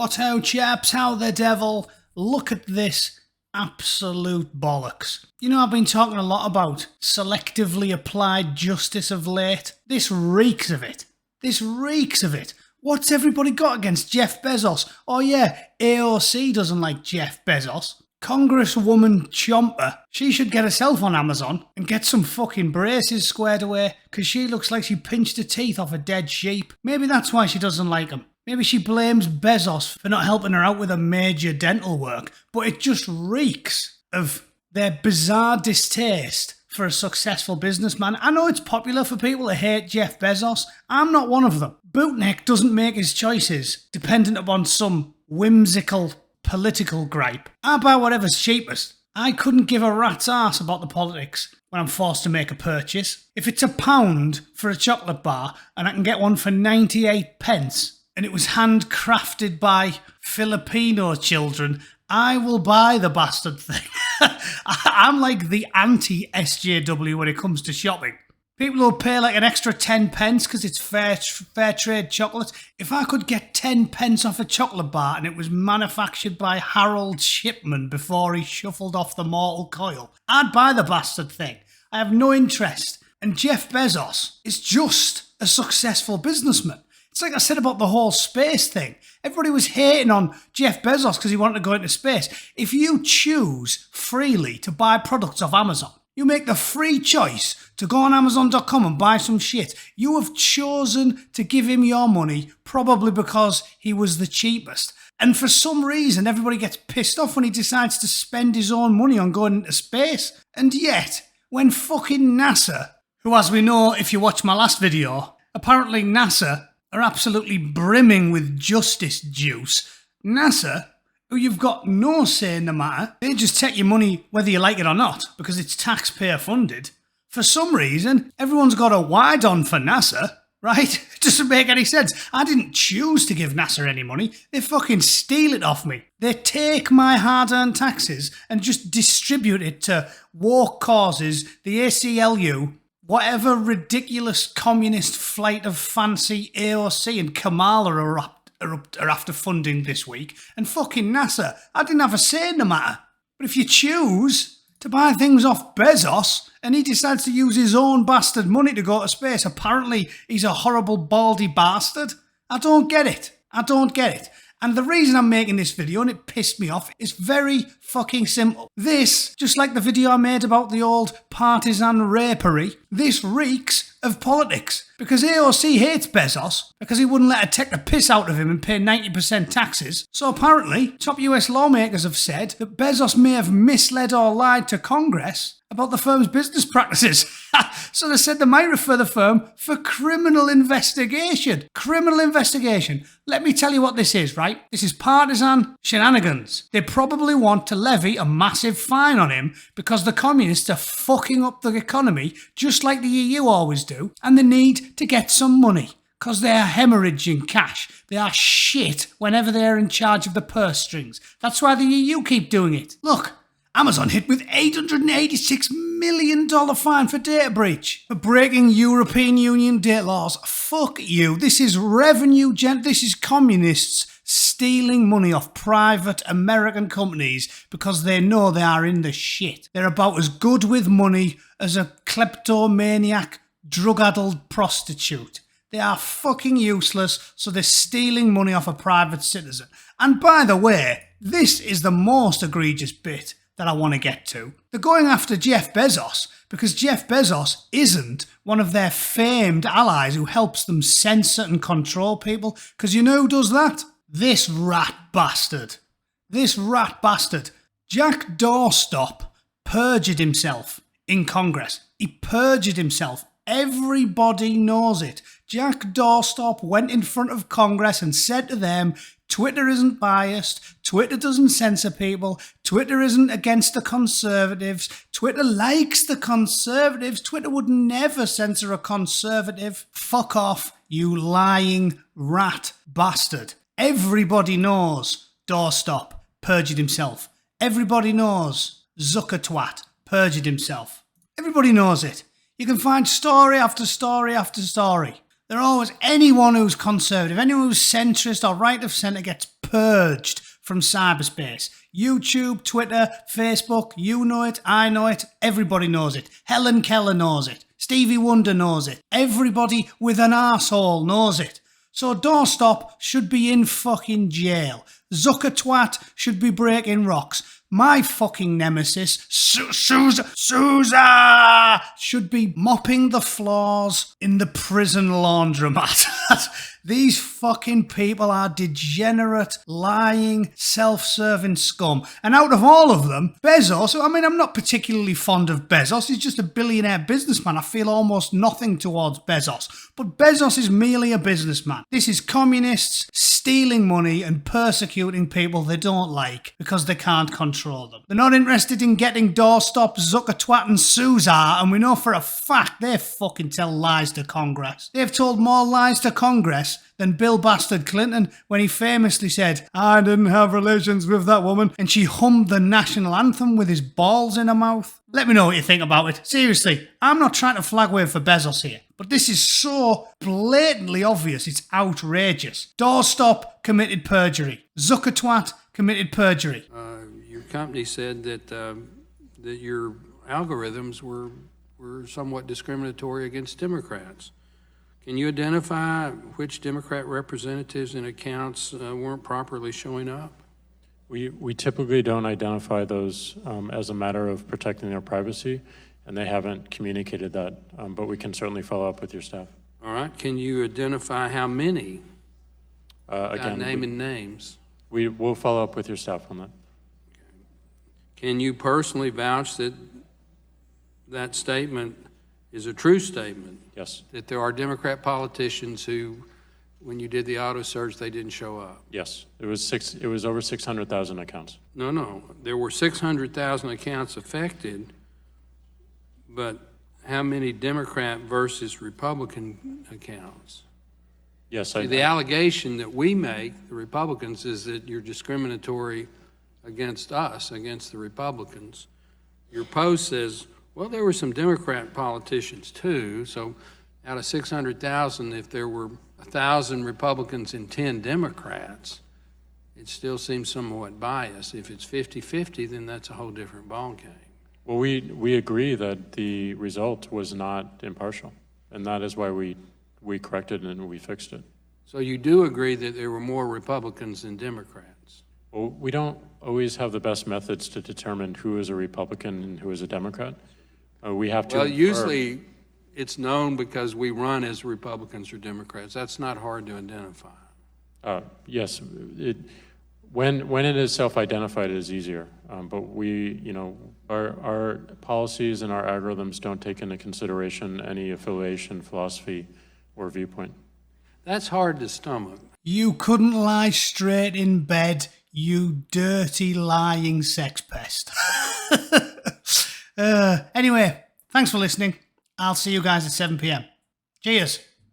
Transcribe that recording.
What ho, chaps? How the devil? Look at this absolute bollocks. You know, I've been talking a lot about selectively applied justice of late. This reeks of it. This reeks of it. What's everybody got against Jeff Bezos? Oh yeah, AOC doesn't like Jeff Bezos. Congresswoman Chomper, she should get herself on Amazon and get some fucking braces squared away, because she looks like she pinched her teeth off a dead sheep. Maybe that's why she doesn't like him. Maybe she blames Bezos for not helping her out with a major dental work, but it just reeks of their bizarre distaste for a successful businessman. I know it's popular for people to hate Jeff Bezos. I'm not one of them. Bootneck doesn't make his choices dependent upon some whimsical political gripe. I buy whatever's cheapest. I couldn't give a rat's arse about the politics when I'm forced to make a purchase. If it's £1 for a chocolate bar and I can get one for 98 pence, and it was handcrafted by Filipino children, I will buy the bastard thing. I'm like the anti-SJW when it comes to shopping. People will pay like an extra 10 pence because it's fair trade chocolate. If I could get 10 pence off a chocolate bar and it was manufactured by Harold Shipman before he shuffled off the mortal coil, I'd buy the bastard thing. I have no interest. And Jeff Bezos is just a successful businessman. It's like I said about the whole space thing. Everybody was hating on Jeff Bezos because he wanted to go into space. If you choose freely to buy products off Amazon, you make the free choice to go on Amazon.com and buy some shit. You have chosen to give him your money probably because he was the cheapest. And for some reason, everybody gets pissed off when he decides to spend his own money on going into space. And yet, when fucking NASA, who, as we know if you watch my last video, apparently NASA are absolutely brimming with justice juice. NASA, who you've got no say in the matter, they just take your money whether you like it or not, because it's taxpayer funded. For some reason, everyone's got a wide on for NASA, right? It doesn't make any sense. I didn't choose to give NASA any money. They fucking steal it off me. They take my hard-earned taxes and just distribute it to woke causes, the ACLU, whatever ridiculous communist flight of fancy AOC and Kamala are after funding this week, and fucking NASA. I didn't have a say in the matter. But if you choose to buy things off Bezos and he decides to use his own bastard money to go to space, apparently he's a horrible baldy bastard. I don't get it. I don't get it. And the reason I'm making this video, and it pissed me off, is very fucking simple. This, just like the video I made about the old partisan rapery, this reeks of politics. Because AOC hates Bezos, because he wouldn't let her take the piss out of him and pay 90% taxes. So apparently, top US lawmakers have said that Bezos may have misled or lied to Congress about the firm's business practices. So they said they might refer the firm for criminal investigation. Criminal investigation. Let me tell you what this is, right? This is partisan shenanigans. They probably want to levy a massive fine on him because the communists are fucking up the economy just like the EU always do, and they need to get some money because they are hemorrhaging cash. They are shit whenever they're in charge of the purse strings. That's why the EU keep doing it. Look, Amazon hit with $886 million fine for data breach, for breaking European Union data laws. Fuck you. This is revenue this is communists stealing money off private American companies because they know they are in the shit. They're about as good with money as a kleptomaniac, drug-addled prostitute. They are fucking useless, so they're stealing money off a private citizen. And by the way, this is the most egregious bit that I want to get to. They're going after Jeff Bezos because Jeff Bezos isn't one of their famed allies who helps them censor and control people. Because you know who does that? This rat bastard. This rat bastard. Jack Doorstop perjured himself in Congress. He perjured himself. Everybody knows it. Jack Doorstop went in front of Congress and said to them, Twitter isn't biased, Twitter doesn't censor people, Twitter isn't against the conservatives, Twitter likes the conservatives, Twitter would never censor a conservative. Fuck off, you lying rat bastard. Everybody knows Doorstop perjured himself. Everybody knows Zuckertwat perjured himself. Everybody knows it. You can find story after story after story. They're always, anyone who's conservative, anyone who's centrist or right of centre gets purged from cyberspace. YouTube, Twitter, Facebook, you know it, I know it, everybody knows it. Helen Keller knows it. Stevie Wonder knows it. Everybody with an arsehole knows it. So Doorstop should be in fucking jail. Zucker twat should be breaking rocks. My fucking nemesis, Sousa, should be mopping the floors in the prison laundromat. These fucking people are degenerate, lying, self-serving scum. And out of all of them, Bezos, I mean, I'm not particularly fond of Bezos. He's just a billionaire businessman. I feel almost nothing towards Bezos. But Bezos is merely a businessman. This is communists stealing money and persecuting people they don't like because they can't control them. They're not interested in getting Doorstop, Zucker twat and Sousa, and we know for a fact they fucking tell lies to Congress. They've told more lies to Congress than Bill Bastard Clinton when he famously said, "I didn't have relations with that woman," and she hummed the national anthem with his balls in her mouth. Let me know what you think about it. Seriously, I'm not trying to flag wave for Bezos here, but this is so blatantly obvious, it's outrageous. Doorstop committed perjury. Zucker twat committed perjury. Your company said that that your algorithms were somewhat discriminatory against Democrats. Can you identify which Democrat representatives and accounts weren't properly showing up? We typically don't identify those as a matter of protecting their privacy, and they haven't communicated that, but we can certainly follow up with your staff. All right. Can you identify how many? Again, naming names. We will follow up with your staff on that. Can you personally vouch that that statement is a true statement? Yes. That there are Democrat politicians who, when you did the auto search, they didn't show up? Yes. It was over 600,000 accounts. No. There were 600,000 accounts affected, but how many Democrat versus Republican accounts? Yes. The allegation that we make, the Republicans, is that you're discriminatory against us, against the Republicans. Your post says, well, there were some Democrat politicians too, so out of 600,000, if there were 1,000 Republicans and 10 Democrats, it still seems somewhat biased. If it's 50-50, then that's a whole different ballgame. Well, we agree that the result was not impartial, and that is why we corrected it and we fixed it. So you do agree that there were more Republicans than Democrats? Well, we don't always have the best methods to determine who is a Republican and who is a Democrat. We have to. Well, usually it's known because we run as Republicans or Democrats. That's not hard to identify. Yes, when it is self-identified, it is easier. But our policies and our algorithms don't take into consideration any affiliation, philosophy, or viewpoint. That's hard to stomach. You couldn't lie straight in bed, you dirty lying sex pest. Anyway, thanks for listening. I'll see you guys at 7 p.m. Cheers.